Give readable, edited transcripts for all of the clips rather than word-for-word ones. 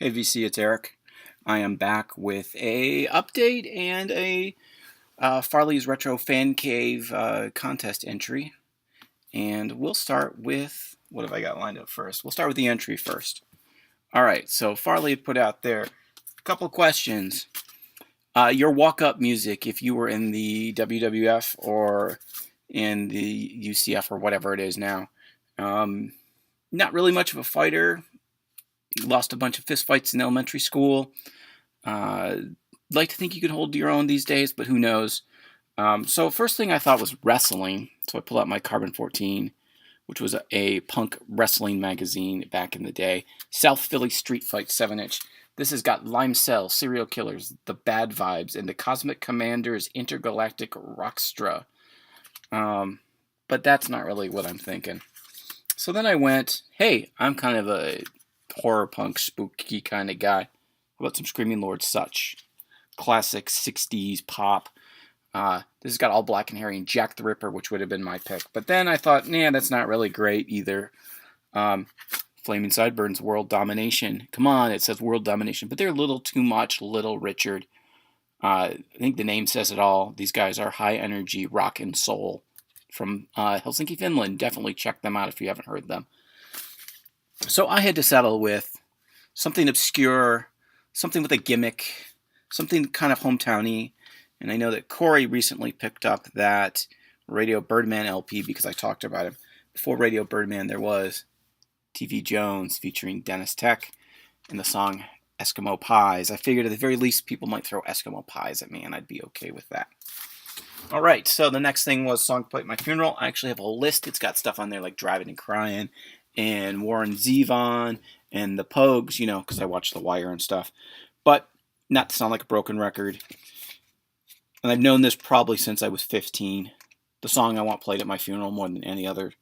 Hey VC, it's Eric. I am back with a update and a Farley's Retro Fan Cave contest entry. And we'll start with, what have I got lined up first? We'll start with the entry first. All right, so Farley put out there a couple questions. Your walk-up music, if you were in the WWF or in the UCF or whatever it is now. Um, Not really much of a fighter. Lost a bunch of fistfights in elementary school. Uh, like to think you can hold your own these days, but who knows? So first thing I thought was wrestling. So I pulled out my Carbon 14, which was a punk wrestling magazine back in the day. South Philly Street Fight 7-inch. This has got Lime Cell, Serial Killers, The Bad Vibes, and the Cosmic Commanders Intergalactic Rockstra. But that's not really what I'm thinking. So then I went, hey, I'm kind of a horror punk spooky kind of guy. How about some Screaming Lord Such? Classic 60s pop. This has got All Black and Harry and Jack the Ripper, which would have been my pick. But then I thought, nah, that's not really great either. Flaming Sideburns, World Domination. Come on, it says World Domination, but they're a little too much Little Richard. I think the name says it all. These guys are high energy rock and soul from Helsinki, Finland. Definitely check them out if you haven't heard them. So I had to settle with something obscure, something with a gimmick, something kind of hometowny. And I know that Corey recently picked up that Radio Birdman LP because I talked about him. Before Radio Birdman, there was TV Jones featuring Dennis Tech and the song Eskimo Pies. I figured at the very least people might throw Eskimo Pies at me, and I'd be okay with that. All right, so the next thing was Song Play at My Funeral. I actually have a list. It's got stuff on there like Driving and Crying and Warren Zevon and the Pogues, because I watch The Wire and stuff. But not to sound like a broken record. And I've known this probably since I was 15. The song I want played at my funeral more than any other.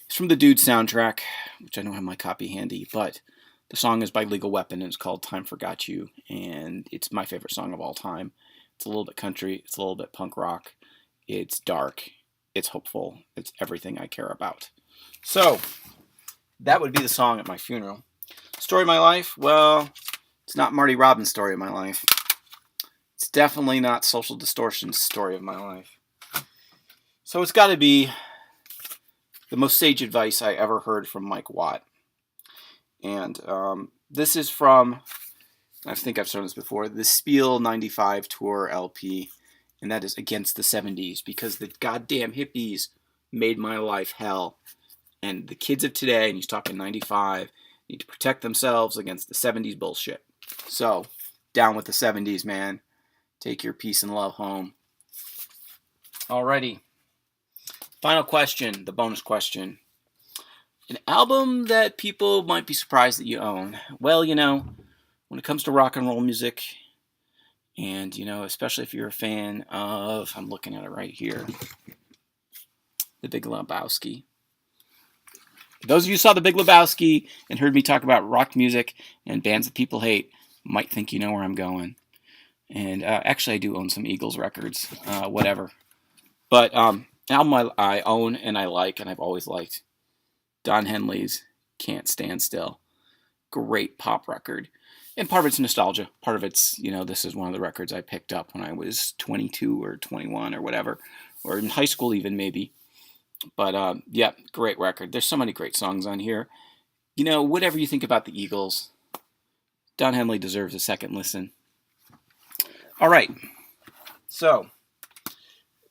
It's from the Dude soundtrack, which I don't have my copy handy, but the song is by Legal Weapon and it's called Time Forgot You, and it's my favorite song of all time. It's a little bit country, it's a little bit punk rock, it's dark, it's hopeful, it's everything I care about. So, that would be the song at my funeral. Story of my life? Well, it's not Marty Robbins' story of my life. It's definitely not Social Distortion's story of my life. So it's got to be the most sage advice I ever heard from Mike Watt. And this is from, I think I've shown this before, the Spiel 95 Tour LP. And that is Against the 70s, because the goddamn hippies made my life hell. And the kids of today, and he's talking 95, need to protect themselves against the 70s bullshit. So, down with the 70s, man. Take your peace and love home. Alrighty. Final question, the bonus question. An album that people might be surprised that you own. Well, when it comes to rock and roll music, and, especially if you're a fan of, I'm looking at it right here, The Big Lebowski. Those of you who saw The Big Lebowski and heard me talk about rock music and bands that people hate might think you know where I'm going. And actually, I do own some Eagles records, whatever. But album I own and I like and I've always liked, Don Henley's Can't Stand Still. Great pop record. And part of it's nostalgia. Part of it's, this is one of the records I picked up when I was 22 or 21 or whatever. Or in high school even, maybe. But, yeah, great record. There's so many great songs on here. Whatever you think about the Eagles, Don Henley deserves a second listen. All right. So,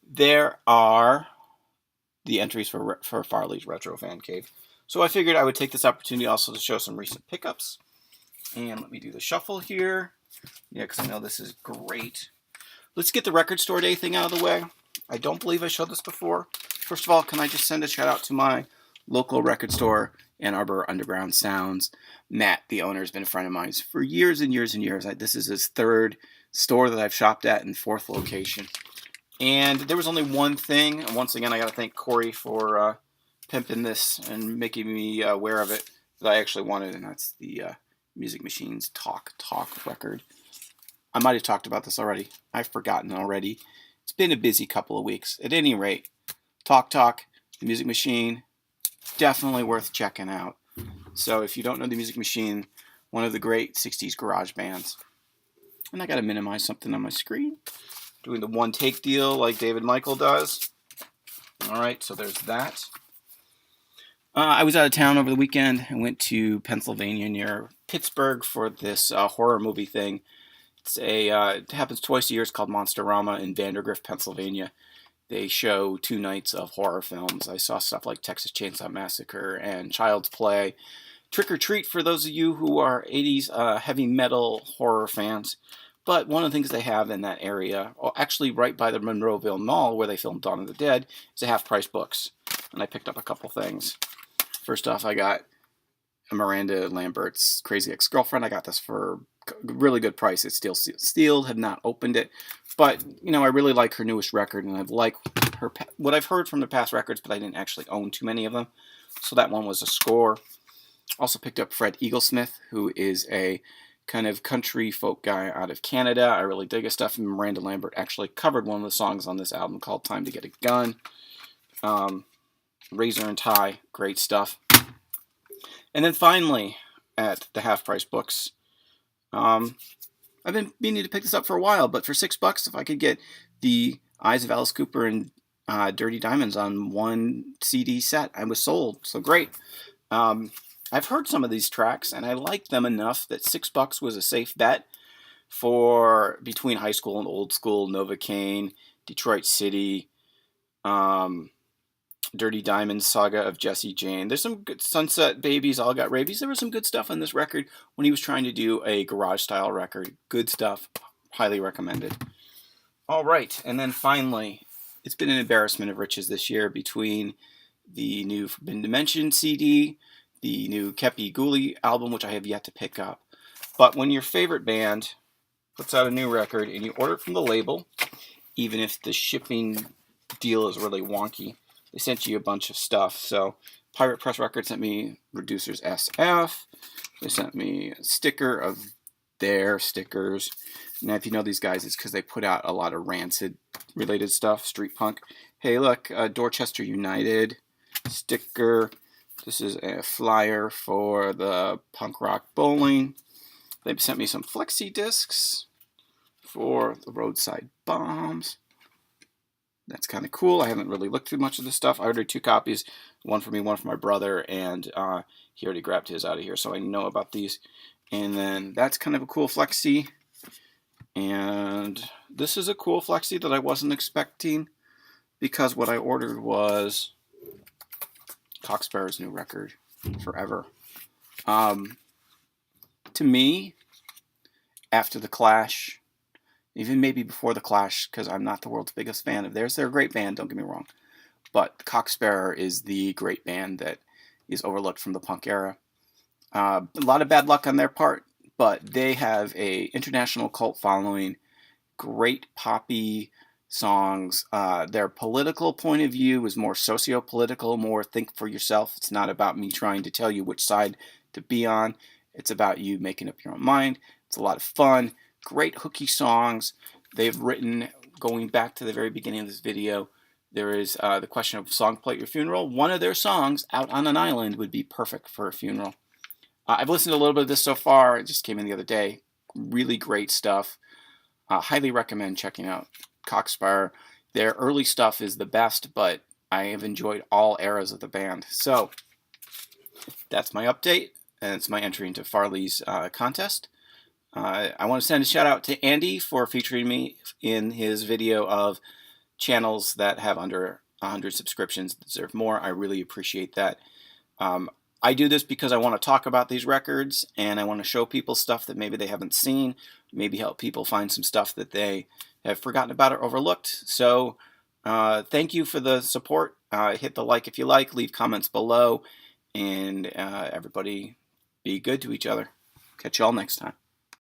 there are the entries for Farley's Retro Fan Cave. So I figured I would take this opportunity also to show some recent pickups. And let me do the shuffle here. Yeah, because I know this is great. Let's get the record store day thing out of the way. I don't believe I showed this before. First of all, can I just send a shout out to my local record store, Ann Arbor Underground Sounds. Matt, the owner, has been a friend of mine for years and years and years. This is his third store that I've shopped at and fourth location. And there was only one thing. And once again, I got to thank Corey for pimping this and making me aware of it that I actually wanted, and that's the Music Machine's Talk record. I might have talked about this already. I've forgotten already. It's been a busy couple of weeks. At any rate, Talk, the Music Machine, definitely worth checking out. So if you don't know the Music Machine, one of the great 60s garage bands. And I got to minimize something on my screen. Doing the one take deal like David Michael does. Alright, so there's that. I was out of town over the weekend. I went to Pennsylvania near Pittsburgh for this horror movie thing. It happens twice a year. It's called Monsterama in Vandergrift, Pennsylvania. They show 2 nights of horror films. I saw stuff like Texas Chainsaw Massacre and Child's Play. Trick or Treat for those of you who are 80s heavy metal horror fans. But one of the things they have in that area, actually right by the Monroeville Mall where they filmed Dawn of the Dead, is a half-price books. And I picked up a couple things. First off, I got Miranda Lambert's Crazy Ex-Girlfriend. I got this for a really good price. It's still sealed, have not opened it. But, I really like her newest record, and I like what I've heard from the past records, but I didn't actually own too many of them. So that one was a score. Also picked up Fred Eaglesmith, who is a kind of country folk guy out of Canada. I really dig his stuff, and Miranda Lambert actually covered one of the songs on this album called Time to Get a Gun. Razor and Tie, great stuff. And then finally, at the half-price books, I've been meaning to pick this up for a while, but for $6, if I could get the Eyes of Alice Cooper and Dirty Diamonds on one CD set, I was sold. So great. I've heard some of these tracks, and I liked them enough that $6 was a safe bet for between high school and old school, Novocaine, Detroit City, Dirty Diamonds, Saga of Jesse Jane. There's some good Sunset Babies, All Got Rabies. There was some good stuff on this record when he was trying to do a garage-style record. Good stuff. Highly recommended. All right, and then finally, it's been an embarrassment of riches this year between the new Forbidden Dimension CD, the new Kepi Ghoulie album, which I have yet to pick up. But when your favorite band puts out a new record and you order it from the label, even if the shipping deal is really wonky, they sent you a bunch of stuff. So Pirate Press Records sent me Reducers SF. They sent me a sticker of their stickers. Now, if you know these guys, it's because they put out a lot of Rancid-related stuff, street punk. Hey, look, Dorchester United sticker. This is a flyer for the punk rock bowling. They sent me some flexi discs for the Roadside Bombs. That's kind of cool. I haven't really looked through much of this stuff. I ordered 2 copies, one for me, one for my brother, and he already grabbed his out of here, so I know about these. And then that's kind of a cool flexi. And this is a cool flexi that I wasn't expecting because what I ordered was Cocksparrow's new record, Forever. To me, after The Clash, even maybe before The Clash, because I'm not the world's biggest fan of theirs. They're a great band, don't get me wrong. But Cocksparrow is the great band that is overlooked from the punk era. A lot of bad luck on their part, but they have a international cult following, great poppy songs. Their political point of view is more socio-political, more think for yourself. It's not about me trying to tell you which side to be on. It's about you making up your own mind. It's a lot of fun. Great hooky songs. They've written, going back to the very beginning of this video, there is the question of song play at your funeral. One of their songs, Out on an Island, would be perfect for a funeral. I've listened to a little bit of this so far. It just came in the other day. Really great stuff. Highly recommend checking out Cocksparrow. Their early stuff is the best, but I have enjoyed all eras of the band. So that's my update, and it's my entry into Farley's contest. I want to send a shout out to Andy for featuring me in his video of channels that have under 100 subscriptions that deserve more. I really appreciate that. I do this because I want to talk about these records, and I want to show people stuff that maybe they haven't seen, maybe help people find some stuff that they have forgotten about or overlooked. So thank you for the support. Hit the like if you like, leave comments below, and everybody be good to each other. Catch you all next time.